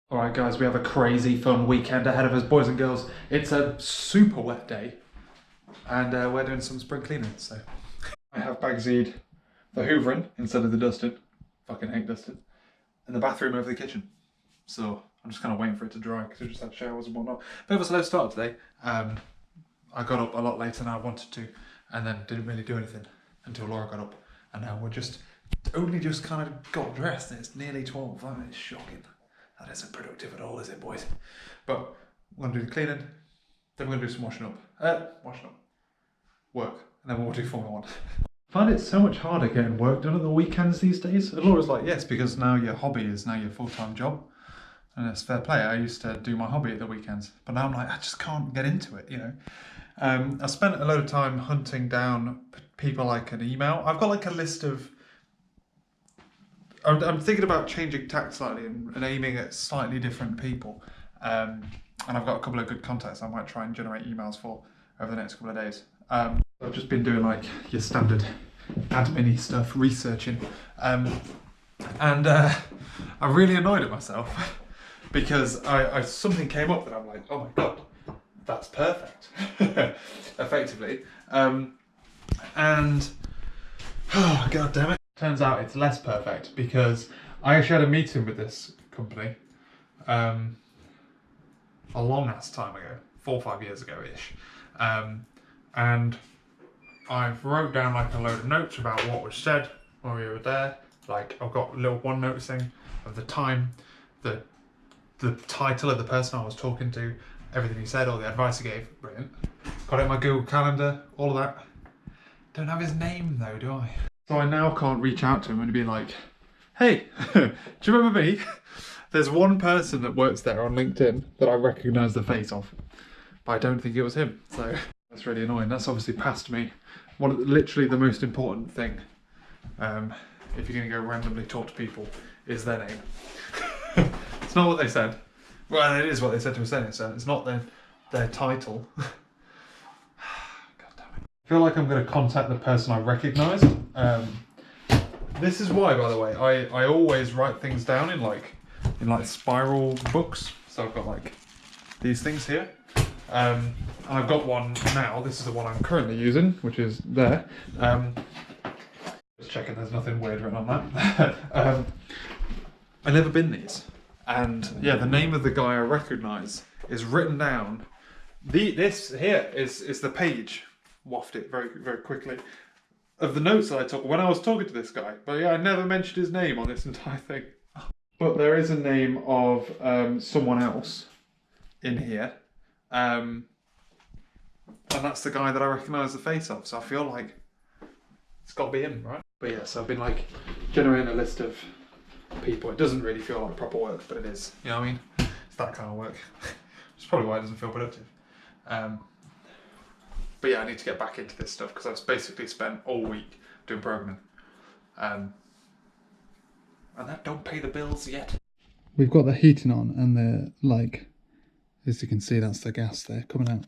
Alright guys, we have a crazy fun weekend ahead of us, boys and girls. It's a super wet day and we're doing some spring cleaning, so. I have Bagsied the hoovering instead of the dusting. Fucking hate dusting. And the bathroom over the kitchen. So I'm just kind of waiting for it to dry because we just had showers and whatnot. Bit of a slow start today. I got up a lot later than I wanted to and then didn't really do anything until Laura got up. And now we're only just kind of got dressed and it's nearly 12. That is shocking. That isn't productive at all, is it, boys? But we're going to do the cleaning, then we're going to do some washing up, work, and then we'll do Formula 1. I find it so much harder getting work done at the weekends these days. And Laura's like, yes, because now your hobby is now your full-time job. And it's fair play. I used to do my hobby at the weekends, but now I'm like, I just can't get into it, you know? I spent a load of time hunting down people I can email. I've got like a list of I'm thinking about changing tack slightly and aiming at slightly different people. And I've got a couple of good contacts I might try and generate emails for over the next couple of days. I've just been doing like your standard admin-y stuff, researching. I'm really annoyed at myself because something came up that I'm like, oh my God, that's perfect, effectively. Oh, God damn it. Turns out it's less perfect because I actually had a meeting with this company a long ass time ago, 4 or 5 years ago-ish. And I wrote down like a load of notes about what was said when we were there. Like I've got a little one noticing of the time, the title of the person I was talking to, everything he said, all the advice he gave. Brilliant. Got it in my Google Calendar, all of that. Don't have his name though, do I? So I now can't reach out to him and be like, hey, do you remember me? There's one person that works there on LinkedIn that I recognise the face of, but I don't think it was him. So that's really annoying. That's obviously past me. Literally the most important thing, if you're going to go randomly talk to people, is their name. It's not what they said. Well, it is what they said to us then. It's not their title. I feel like I'm going to contact the person I recognise. This is why, by the way, I always write things down in like spiral books. So I've got like these things here. And I've got one now. This is the one I'm currently using, which is there. Just checking there's nothing weird written on that. I've never been these. And yeah, the name of the guy I recognise is written down. This here is the page. Waft it very, very quickly of the notes that I took when I was talking to this guy. But yeah, I never mentioned his name on this entire thing. But there is a name of someone else in here. And that's the guy that I recognise the face of. So I feel like it's got to be him, right? But yeah, so I've been like generating a list of people. It doesn't really feel like proper work, but it is. You know what I mean? It's that kind of work. It's probably why it doesn't feel productive. But yeah, I need to get back into this stuff because I've basically spent all week doing programming. And that don't pay the bills yet. We've got the heating on and the, like, as you can see, that's the gas there coming out.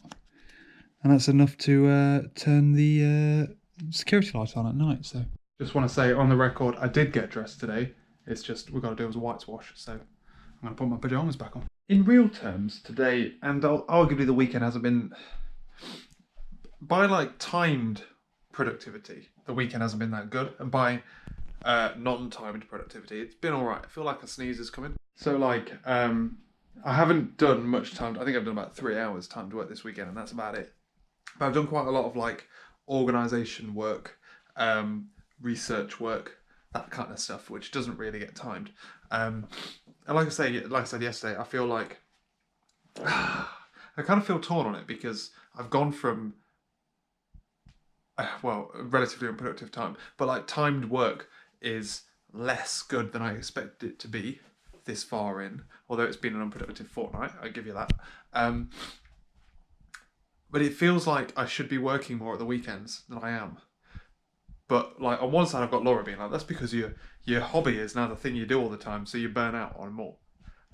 And that's enough to turn the security light on at night, so. Just want to say on the record, I did get dressed today. It's just, we've got to do it as a white wash, so I'm going to put my pyjamas back on. In real terms, today, and arguably the weekend hasn't been, by like timed productivity, the weekend hasn't been that good, and by non-timed productivity, it's been all right. I feel like a sneeze is coming. So like, I haven't done much time. I think I've done about 3 hours timed work this weekend, and that's about it. But I've done quite a lot of like organisation work, research work, that kind of stuff, which doesn't really get timed. And like I said yesterday, I feel like I kind of feel torn on it because I've gone from well, a relatively unproductive time, but like timed work is less good than I expected it to be this far in, although it's been an unproductive fortnight, I give you that. But it feels like I should be working more at the weekends than I am. But like on one side I've got Laura being like, that's because your hobby is now the thing you do all the time, so you burn out on more.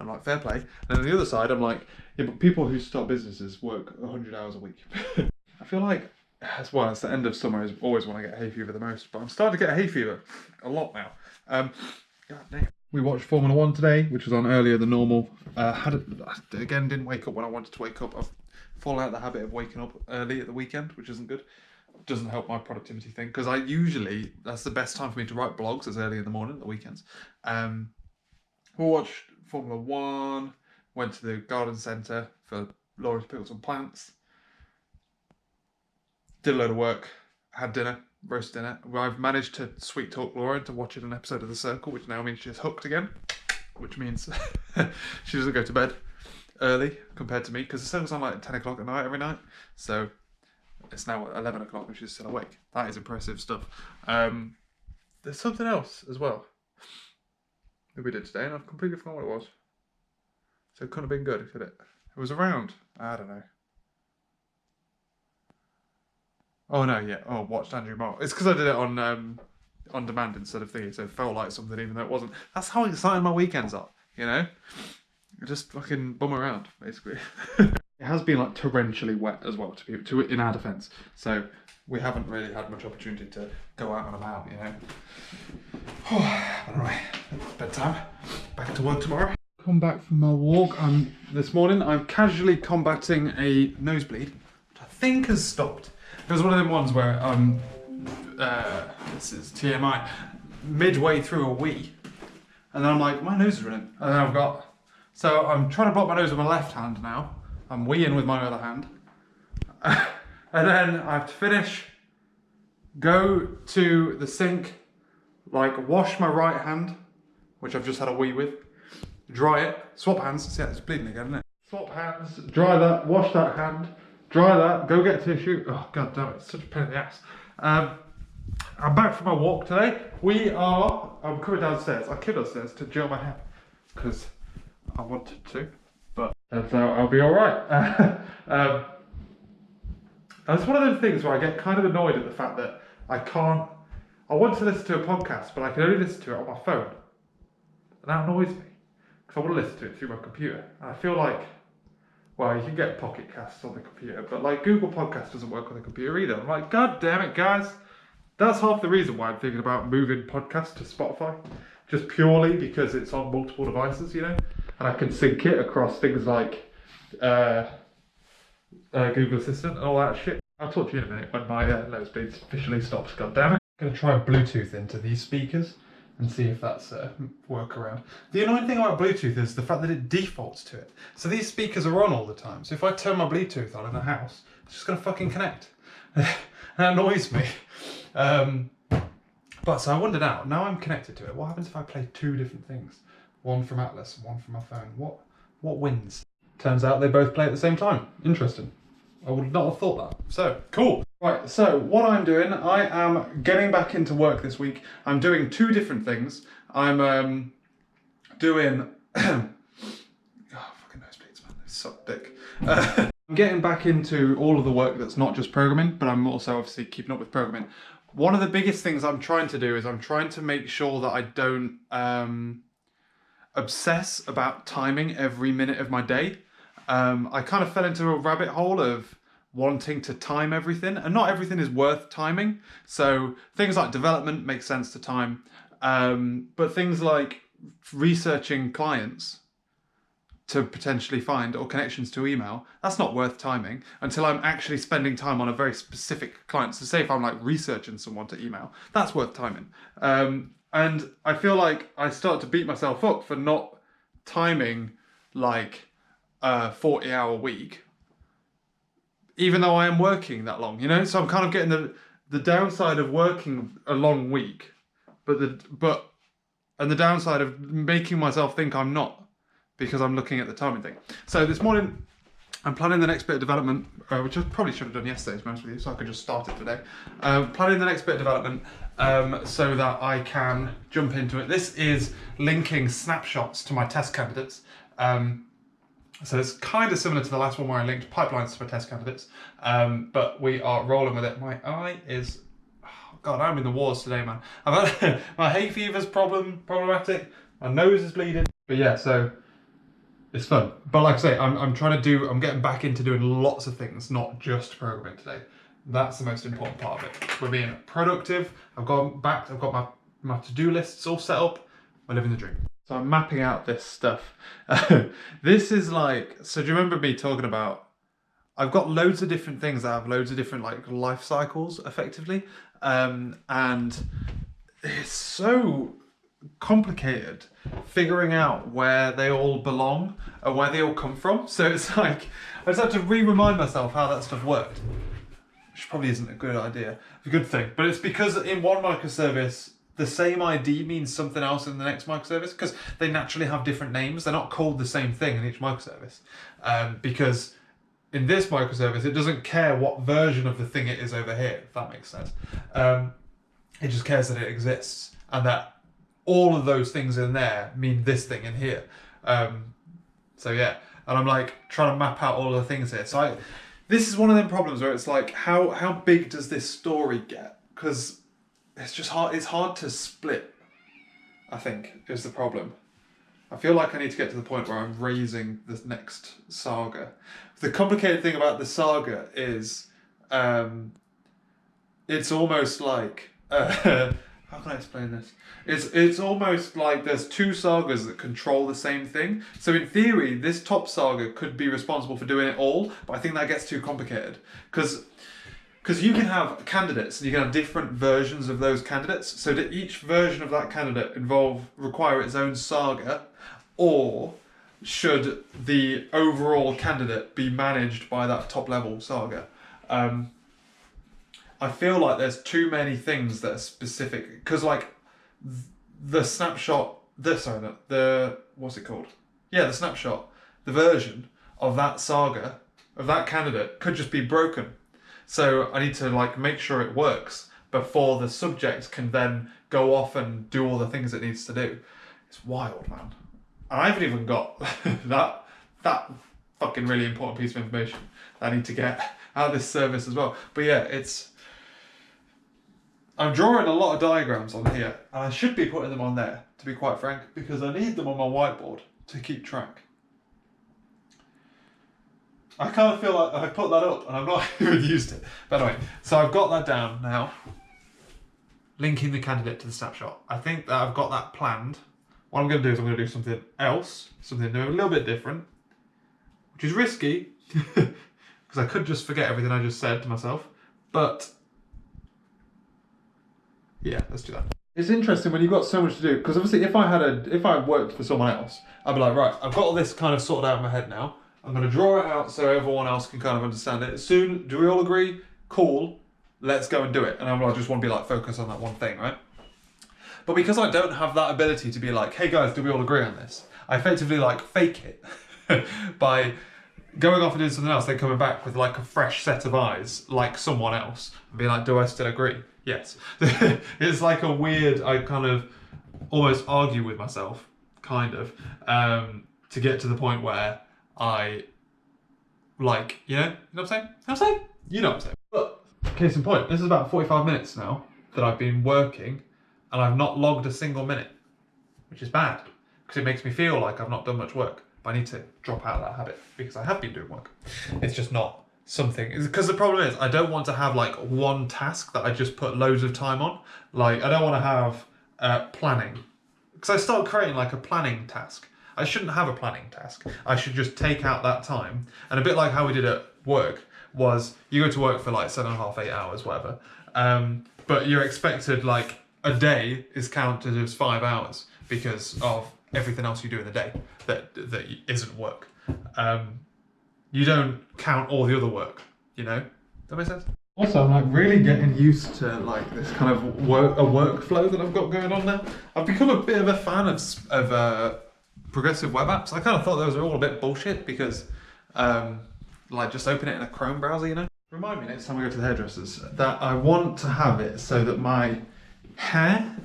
I'm like, fair play. And on the other side I'm like, yeah, but people who start businesses work 100 hours a week. I feel like, as well, it's the end of summer, is always when I get hay fever the most, but I'm starting to get hay fever a lot now. God damn. We watched Formula 1 today, which was on earlier than normal. Didn't wake up when I wanted to wake up. I've fallen out of the habit of waking up early at the weekend, which isn't good. Doesn't help my productivity thing, because that's the best time for me to write blogs, as early in the morning, at the weekends. We watched Formula 1, went to the garden centre for Laura to pick up some plants, did a load of work, had dinner, roast dinner. I've managed to sweet talk Laura into watching an episode of The Circle, which now means she's hooked again, which means she doesn't go to bed early compared to me, because The Circle's on like 10 o'clock at night every night, so it's now 11 o'clock and she's still awake. That is impressive stuff. There's something else as well that we did today, and I've completely forgotten what it was. So it couldn't have been good, could it? It was around, I don't know. Oh no, yeah. Oh, watched Andrew Marr. It's because I did it on demand instead of thingy, so it felt like something even though it wasn't. That's how exciting my weekends are, you know? Just fucking bum around, basically. It has been like torrentially wet as well, in our defence. So we haven't really had much opportunity to go out and about, you know. Anyway, bedtime. Back to work tomorrow. Come back from my walk. This morning I'm casually combating a nosebleed, which I think has stopped. It was one of them ones where this is TMI, midway through a wee, and then I'm like, my nose is running, and then so I'm trying to block my nose with my left hand now. I'm weeing with my other hand. And then I have to finish, go to the sink, like wash my right hand, which I've just had a wee with, dry it, swap hands, see it's bleeding again, isn't it? Swap hands, dry that, wash that hand, dry that, go get tissue. Oh, god damn it, it's such a pain in the ass. I'm back from my walk today. I'm coming downstairs. I came downstairs to gel my hair, because I wanted to, but so I'll be alright. It's one of those things where I get kind of annoyed at the fact that I want to listen to a podcast, but I can only listen to it on my phone. And that annoys me, because I want to listen to it through my computer. And I feel like, well, you can get Pocket Casts on the computer, but like Google Podcast doesn't work on the computer either. I'm like, god damn it, guys. That's half the reason why I'm thinking about moving podcasts to Spotify. Just purely because it's on multiple devices, you know? And I can sync it across things like Google Assistant and all that shit. I'll talk to you in a minute when my nose bleeds officially stops, goddammit. I'm going to try Bluetooth into these speakers and see if that's a workaround. The annoying thing about Bluetooth is the fact that it defaults to it. So these speakers are on all the time. So if I turn my Bluetooth on in the house, it's just going to fucking connect. That annoys me. But so I wondered now I'm connected to it, what happens if I play two different things? One from Atlas and one from my phone. What wins? Turns out they both play at the same time. Interesting. I would not have thought that. So, cool. Right, so what I'm doing, I am getting back into work this week. I'm doing two different things. I'm doing... oh, fucking nosebleeds, man. They suck dick. I'm getting back into all of the work that's not just programming, but I'm also obviously keeping up with programming. One of the biggest things I'm trying to do is I'm trying to make sure that I don't obsess about timing every minute of my day. I kind of fell into a rabbit hole of wanting to time everything, and not everything is worth timing. So things like development make sense to time, but things like researching clients to potentially find or connections to email, that's not worth timing until I'm actually spending time on a very specific client. So say if I'm like researching someone to email, that's worth timing. And I feel like I start to beat myself up for not timing like a 40-hour week, even though I am working that long, you know? So I'm kind of getting the downside of working a long week, and the downside of making myself think I'm not, because I'm looking at the timing thing. So this morning, I'm planning the next bit of development, which I probably should have done yesterday, to be honest with you, so I could just start it today. Planning the next bit of development so that I can jump into it. This is linking snapshots to my test candidates. So it's kind of similar to the last one where I linked pipelines to my test candidates, but we are rolling with it. My eye is, oh God, I'm in the wars today, man. I've had my hay fever's problematic, my nose is bleeding, but yeah, so it's fun. But like I say, I'm getting back into doing lots of things, not just programming today. That's the most important part of it. We're being productive. I've got my to-do lists all set up. We're living the dream. So I'm mapping out this stuff. This is like, so do you remember me talking about, I've got loads of different things that have loads of different like life cycles effectively. And it's so complicated figuring out where they all belong and where they all come from. So it's like, I just have to remind myself how that stuff worked. Which probably isn't a good idea, a good thing. But it's because in one microservice, the same ID means something else in the next microservice because they naturally have different names. They're not called the same thing in each microservice. Because in this microservice, it doesn't care what version of the thing it is over here, if that makes sense. It just cares that it exists and that all of those things in there mean this thing in here. So yeah, and I'm like trying to map out all of the things here. So this is one of them problems where it's like, how big does this story get? Because it's just hard. It's hard to split, I think, is the problem. I feel like I need to get to the point where I'm raising this next saga. The complicated thing about the saga is, it's almost like, how can I explain this? It's almost like there's two sagas that control the same thing. So in theory, this top saga could be responsible for doing it all, but I think that gets too complicated. Because you can have candidates and you can have different versions of those candidates. So that each version of that candidate require its own saga, or should the overall candidate be managed by that top level saga? I feel like there's too many things that are specific, because like the snapshot, what's it called? Yeah, the snapshot, the version of that saga, of that candidate could just be broken. So I need to like make sure it works before the subject can then go off and do all the things it needs to do. It's wild, man. And I haven't even got that fucking really important piece of information that I need to get out of this service as well. But yeah, I'm drawing a lot of diagrams on here, and I should be putting them on there, to be quite frank, because I need them on my whiteboard to keep track. I kind of feel like I put that up and I've not even used it. But anyway, so I've got that down now. Linking the candidate to the snapshot. I think that I've got that planned. What I'm going to do is I'm going to do something else, something new, a little bit different, which is risky, because I could just forget everything I just said to myself. But yeah, let's do that. It's interesting when you've got so much to do, because obviously if I worked for someone else, I'd be like, right, I've got all this kind of sorted out in my head now. I'm going to draw it out so everyone else can kind of understand it. Soon, do we all agree? Cool, let's go and do it. And I just want to be like, focus on that one thing, right? But because I don't have that ability to be like, hey guys, do we all agree on this? I effectively like fake it by going off and doing something else, then coming back with like a fresh set of eyes, like someone else, and be like, do I still agree? Yes. It's like a weird, I kind of almost argue with myself, kind of, to get to the point where I like, you know what I'm saying? You know what I'm saying? You know what I'm saying. But case in point, this is about 45 minutes now that I've been working and I've not logged a single minute, which is bad because it makes me feel like I've not done much work. But I need to drop out of that habit because I have been doing work. It's just not something, because the problem is I don't want to have like one task that I just put loads of time on. Like I don't want to have planning, because I start creating like a planning task. I shouldn't have a planning task. I should just take out that time. And a bit like how we did at work was you go to work for like 7.5, 8 hours, whatever. But you're expected like a day is counted as 5 hours because of everything else you do in the day that isn't work. You don't count all the other work, you know? Does that make sense? Also, I'm like really getting used to like this kind of workflow that I've got going on now. I've become a bit of a fan of progressive web apps. I kind of thought those were all a bit bullshit because like just open it in a Chrome browser, you know? Remind me next time we go to the hairdressers that I want to have it so that my hair,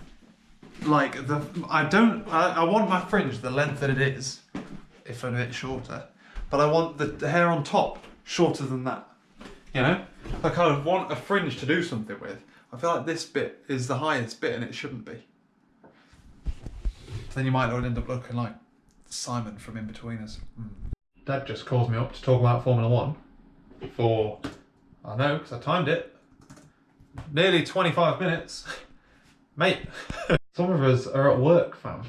like I want my fringe the length that it is, if a bit shorter, but I want the hair on top shorter than that, you know? I kind of want a fringe to do something with. I feel like this bit is the highest bit and it shouldn't be. Then you might end up looking like Simon from In-Betweeners. Dad just calls me up to talk about Formula 1 for, I know, because I timed it, nearly 25 minutes. Mate, some of us are at work, fam.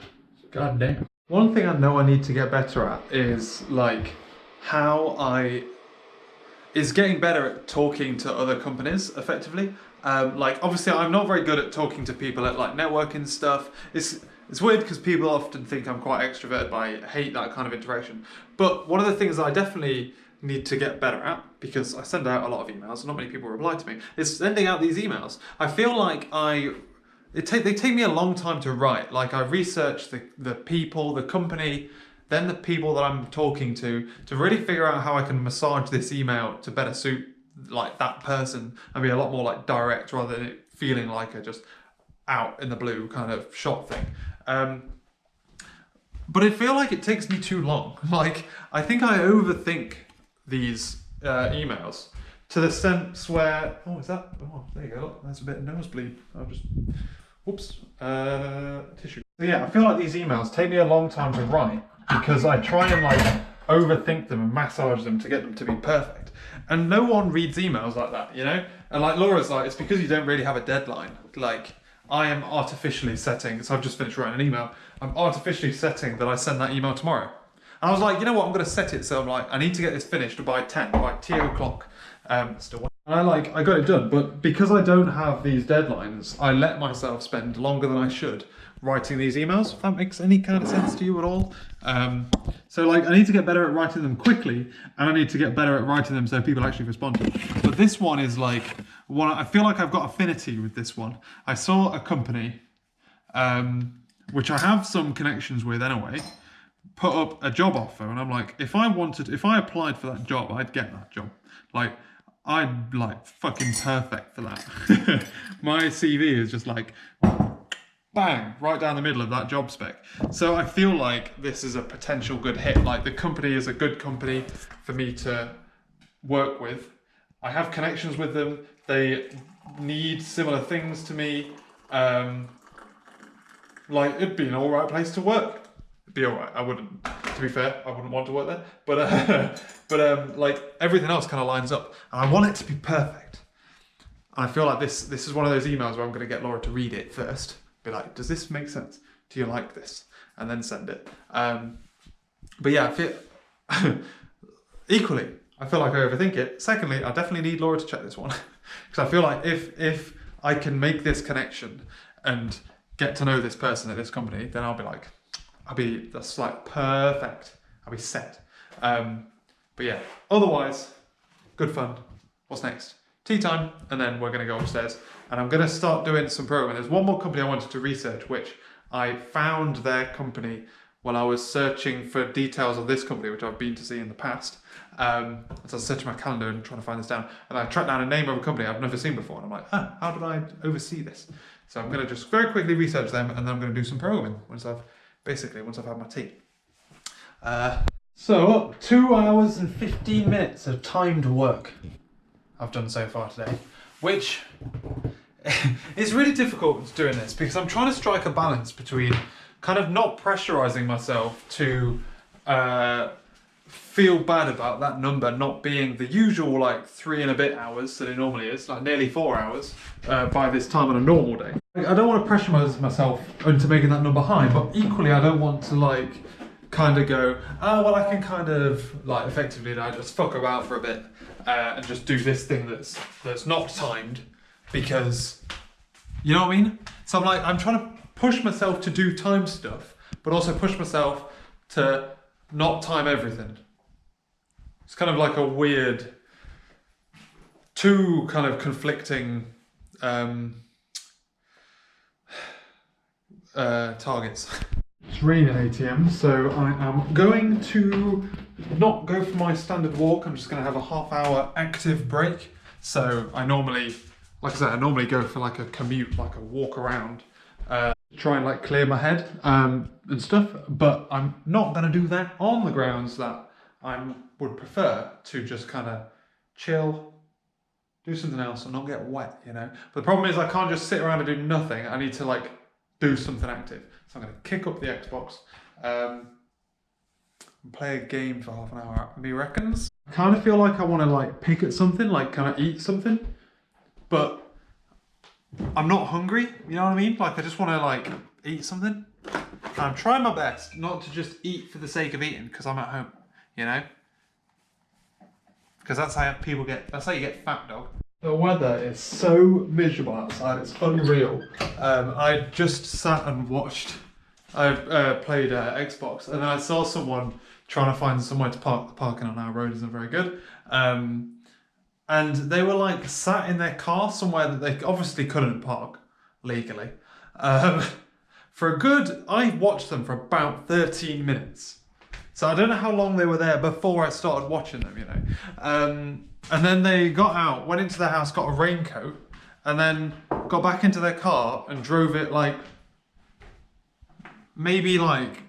God damn. One thing I know I need to get better at is like is getting better at talking to other companies effectively. Like obviously I'm not very good at talking to people at like networking stuff. It's weird because people often think I'm quite extroverted, but I hate that kind of interaction. But one of the things that I definitely need to get better at, because I send out a lot of emails, not many people reply to me, is sending out these emails. I feel like they take me a long time to write. Like I research the people, the company, then the people that I'm talking to really figure out how I can massage this email to better suit like that person and be a lot more like direct rather than it feeling like a just out in the blue kind of shot thing. But I feel like it takes me too long. Like I think I overthink these emails to the sense where, oh there you go, there's a bit of nosebleed. I'll just, whoops, tissue. So yeah, I feel like these emails take me a long time to write because I try and like overthink them and massage them to get them to be perfect. And no one reads emails like that, you know? And like Laura's like, it's because you don't really have a deadline. Like I am artificially setting, so I've just finished writing an email, I'm artificially setting that I send that email tomorrow. And I was like, you know what, I'm gonna set it so I'm like, I need to get this finished by 10, by 2 o'clock. Still. And I got it done, but because I don't have these deadlines, I let myself spend longer than I should writing these emails, if that makes any kind of sense to you at all. So like, I need to get better at writing them quickly, and I need to get better at writing them so people actually respond to them. But this one is like, I feel like I've got affinity with this one. I saw a company, which I have some connections with anyway, put up a job offer, and I'm like, if I applied for that job, I'd get that job. Like, I'm like fucking perfect for that. My CV is just like, bang, right down the middle of that job spec. So I feel like this is a potential good hit. Like the company is a good company for me to work with. I have connections with them. They need similar things to me. Like it'd be an all right place to work. It'd be all right. I wouldn't, to be fair, I wouldn't want to work there. But like everything else kind of lines up, and I want it to be perfect. And I feel like this is one of those emails where I'm going to get Laura to read it first. Be like, does this make sense? Do you like this? And then send it. But yeah, I feel equally, I feel like I overthink it. Secondly, I definitely need Laura to check this one because I feel like if I can make this connection and get to know this person at this company, then I'll be like, that's like perfect. I'll be set. But yeah, otherwise, good fun. What's next? Tea time, and then we're going to go upstairs. And I'm going to start doing some programming. There's one more company I wanted to research, which I found their company while I was searching for details of this company, which I've been to see in the past. So I was searching my calendar and trying to find this down. And I tracked down a name of a company I've never seen before. And I'm like, how did I oversee this? So I'm going to just very quickly research them, and then I'm going to do some programming once I've had my tea. So 2 hours and 15 minutes of timed work I've done so far today, which it's really difficult doing this because I'm trying to strike a balance between kind of not pressurizing myself to feel bad about that number not being the usual like 3 and a bit hours that it normally is, like nearly 4 hours by this time on a normal day. I don't want to pressure myself into making that number high, but equally I don't want to like kind of go, oh well, I can kind of like effectively I just fuck about for a bit and just do this thing that's not timed. Because, you know what I mean? So I'm trying to push myself to do time stuff, but also push myself to not time everything. It's kind of like a weird, two kind of conflicting targets. It's raining at ATM, so I am going to not go for my standard walk. I'm just going to have a half-hour active break. So I normally go for like a commute, like a walk around, try and like clear my head and stuff. But I'm not going to do that on the grounds that I would prefer to just kind of chill, do something else and not get wet, you know. But the problem is I can't just sit around and do nothing. I need to like do something active. So I'm going to kick up the Xbox and play a game for half an hour. Me reckons. I kind of feel like I want to like pick at something, like kind of eat something. But I'm not hungry, you know what I mean? Like I just want to like eat something. I'm trying my best not to just eat for the sake of eating because I'm at home, you know? Because that's how people that's how you get fat, dog. The weather is so miserable outside, it's unreal. I just sat and watched, I played Xbox, and I saw someone trying to find somewhere to park. The parking on our road isn't very good. And they were like sat in their car somewhere that they obviously couldn't park legally. I watched them for about 13 minutes. So I don't know how long they were there before I started watching them, you know. And then they got out, went into their house, got a raincoat, and then got back into their car and drove it like, maybe like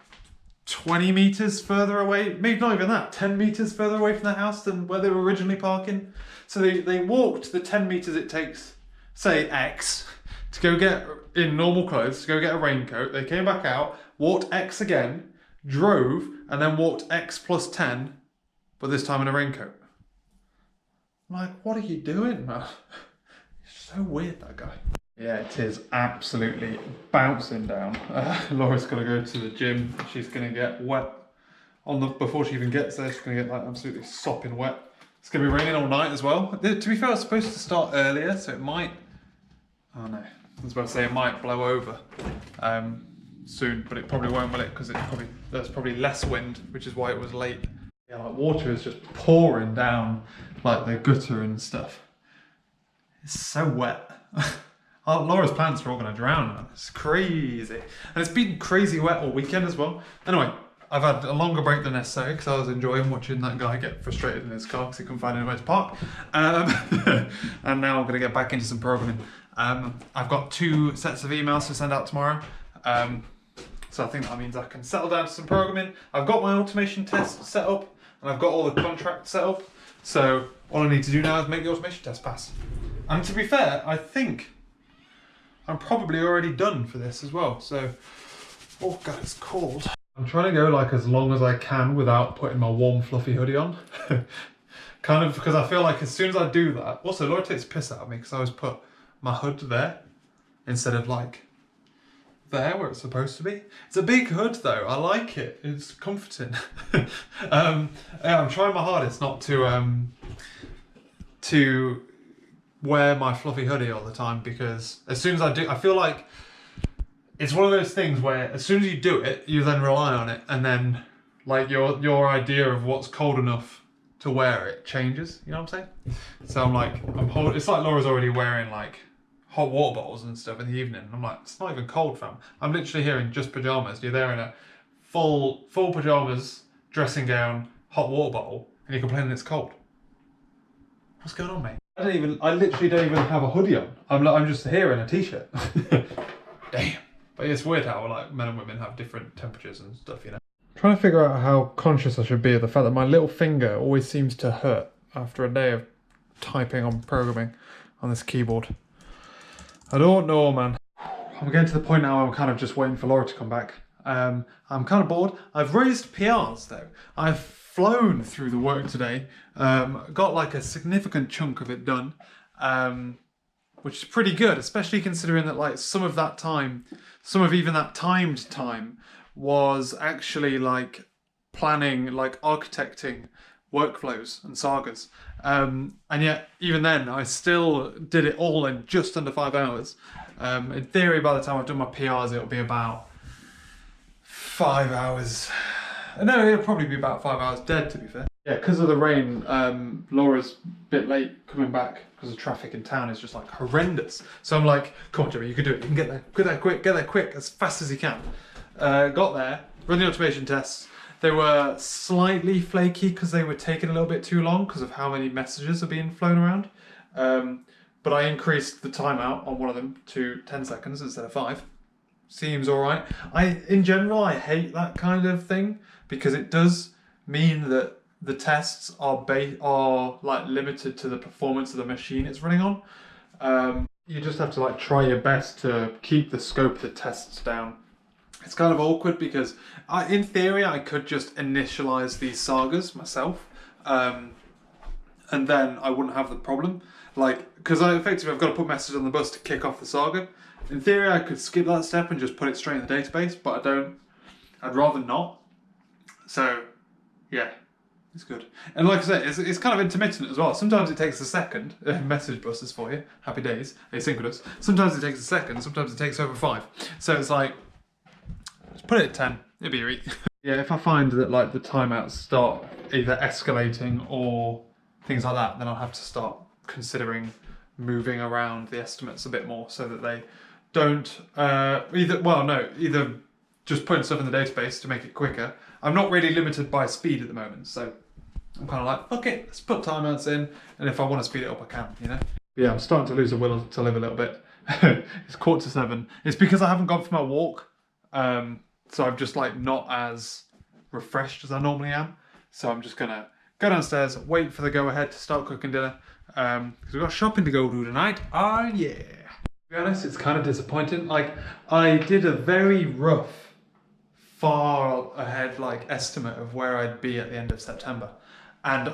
20 meters further away, maybe not even that, 10 meters further away from the house than where they were originally parking. So they walked the 10 meters it takes, say X, to go get, in normal clothes, to go get a raincoat. They came back out, walked X again, drove, and then walked X plus 10, but this time in a raincoat. I'm like, what are you doing, man? It's so weird, that guy. Yeah, it is absolutely bouncing down. Laura's gonna go to the gym. She's gonna get wet before she even gets there. She's gonna get like absolutely sopping wet. It's gonna be raining all night as well. To be fair, it's supposed to start earlier, so it might. Oh no, I was about to say it might blow over soon, but it probably won't, will it? Because there's probably less wind, which is why it was late. Yeah, like water is just pouring down like the gutter and stuff. It's so wet. Laura's plants are all going to drown, man. It's crazy. And it's been crazy wet all weekend as well. Anyway, I've had a longer break than necessary because I was enjoying watching that guy get frustrated in his car because he couldn't find anywhere to park. And now I'm going to get back into some programming. I've got 2 sets of emails to send out tomorrow. So I think that means I can settle down to some programming. I've got my automation test set up and I've got all the contracts set up. So all I need to do now is make the automation test pass. And to be fair, I think I'm probably already done for this as well. So, oh God, it's cold. I'm trying to go like as long as I can without putting my warm fluffy hoodie on. Kind of because I feel like as soon as I do that, also Laura takes a piss out of me because I always put my hood there instead of like there where it's supposed to be. It's a big hood though, I like it, it's comforting. Yeah, I'm trying my hardest not to wear my fluffy hoodie all the time because as soon as I do, I feel like it's one of those things where as soon as you do it, you then rely on it and then like your idea of what's cold enough to wear it changes, you know what I'm saying? So I'm like, it's like Laura's already wearing like hot water bottles and stuff in the evening. And I'm like, it's not even cold, fam. I'm literally here in just pajamas. You're there in a full pajamas, dressing gown, hot water bottle, and you're complaining it's cold. What's going on, mate? I literally don't even have a hoodie on. I'm just here in a t-shirt. Damn. But it's weird how like men and women have different temperatures and stuff, you know. I'm trying to figure out how conscious I should be of the fact that my little finger always seems to hurt after a day of typing on programming on this keyboard. I don't know, man. I'm getting to the point now where I'm kind of just waiting for Laura to come back. I'm kind of bored. I've raised PRs though. I've flown through the work today. Got like a significant chunk of it done, which is pretty good, especially considering that like some of even that timed time was actually like planning, like architecting workflows and sagas. And yet, even then, I still did it all in just under 5 hours. In theory, by the time I've done my PRs, it'll be about 5 hours. No, it'll probably be about 5 hours dead, to be fair. Yeah, because of the rain, Laura's a bit late coming back because the traffic in town is just like horrendous. So I'm like, come on, Jimmy, you can do it. You can get there quick, as fast as you can. Got there, run the automation tests. They were slightly flaky because they were taking a little bit too long because of how many messages are being flown around. But I increased the timeout on one of them to 10 seconds instead of 5. Seems all right. In general, I hate that kind of thing because it does mean that the tests are like limited to the performance of the machine it's running on. You just have to like try your best to keep the scope of the tests down. It's kind of awkward because in theory I could just initialize these sagas myself, and then I wouldn't have the problem. Like, because I've got to put messages on the bus to kick off the saga. In theory I could skip that step and just put it straight in the database, but I don't. I'd rather not. So, yeah, it's good. And like I said, it's kind of intermittent as well. Sometimes it takes a second. Message buses for you. Happy days. Asynchronous. Sometimes it takes a second. Sometimes it takes over 5. So it's like, just put it at 10. It'll be right. Yeah, if I find that like the timeouts start either escalating or things like that, then I'll have to start considering moving around the estimates a bit more so that they don't either just putting stuff in the database to make it quicker. I'm not really limited by speed at the moment, so I'm kind of like, fuck it, let's put timeouts in, and if I want to speed it up, I can, you know? But yeah, I'm starting to lose the will to live a little bit. It's 7:15. It's because I haven't gone for my walk, so I'm just like not as refreshed as I normally am. So I'm just gonna go downstairs, wait for the go-ahead to start cooking dinner, because we've got shopping to go do tonight. Oh yeah. To be honest, it's kind of disappointing. Like, I did a very rough, far ahead like estimate of where I'd be at the end of September, and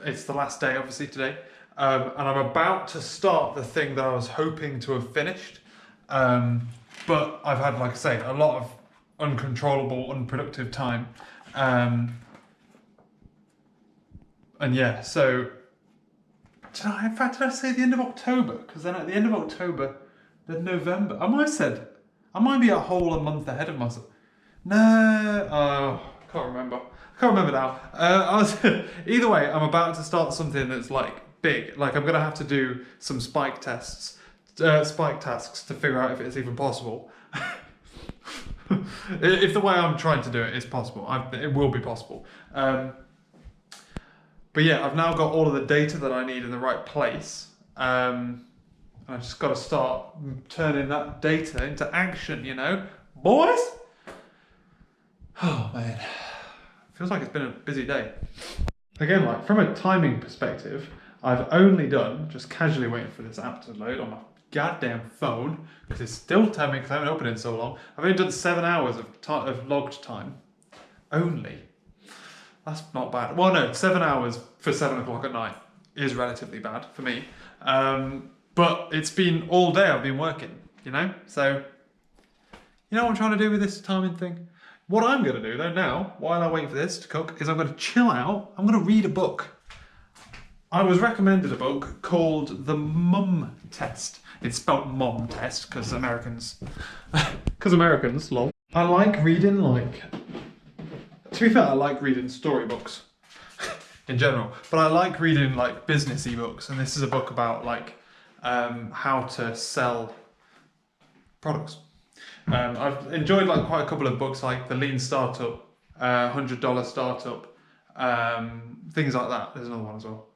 it's the last day obviously today, and I'm about to start the thing that I was hoping to have finished, but I've had, like I say, a lot of uncontrollable, unproductive time, and yeah, so did I say the end of October? Because then at the end of October, then November. I might be a whole month ahead of myself. No, I can't remember. I can't remember now. Either way, I'm about to start something that's like big. Like, I'm gonna have to do some spike tasks to figure out if it's even possible. If the way I'm trying to do it is possible, it will be possible. But yeah, I've now got all of the data that I need in the right place. And I've just got to start turning that data into action, you know? Boys? Oh man, feels like it's been a busy day. Again, like from a timing perspective, I've only done, just casually waiting for this app to load on my goddamn phone, because it's still telling me because I haven't opened it in so long. I've only done 7 hours of logged time. Only. That's not bad. Well, no, 7 hours for 7 o'clock at night is relatively bad for me. But it's been all day I've been working, you know? So, you know what I'm trying to do with this timing thing? What I'm going to do though now, while I wait for this to cook, is I'm going to chill out. I'm going to read a book. I was recommended a book called The Mum Test. It's spelled Mom Test because Americans, lol. I like reading, like, to be fair, I like reading storybooks in general, but I like reading like businessy books, and this is a book about like how to sell products. I've enjoyed like quite a couple of books like The Lean Startup, $100 Startup, things like that. There's another one as well,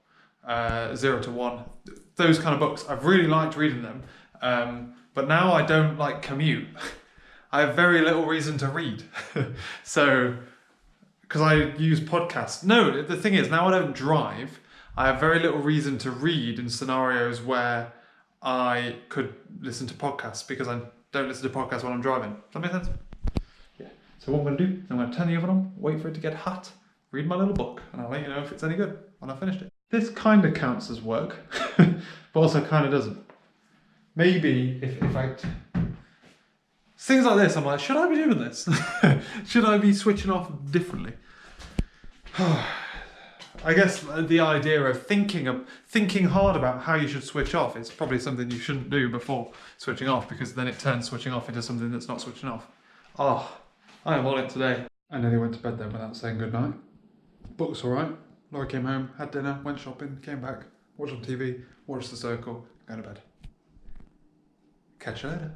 0 to 1. Those kind of books, I've really liked reading them, but now I don't like commute. I have very little reason to read. So, because I use podcasts. No, the thing is, now I don't drive, I have very little reason to read in scenarios where I could listen to podcasts, because I don't listen to podcasts when I'm driving. Does that make sense? Yeah. So what I'm going to do is I'm going to turn the oven on, wait for it to get hot, read my little book, and I'll let you know if it's any good when I've finished it. This kind of counts as work, but also kind of doesn't. Maybe if I... Things like this, I'm like, should I be doing this? Should I be switching off differently? I guess the idea of thinking hard about how you should switch off is probably something you shouldn't do before switching off, because then it turns switching off into something that's not switching off. Oh, I am on it today. I nearly went to bed then without saying goodnight. Book's alright. Laura came home, had dinner, went shopping, came back, watched on TV, watched The Circle, go to bed. Catch you later.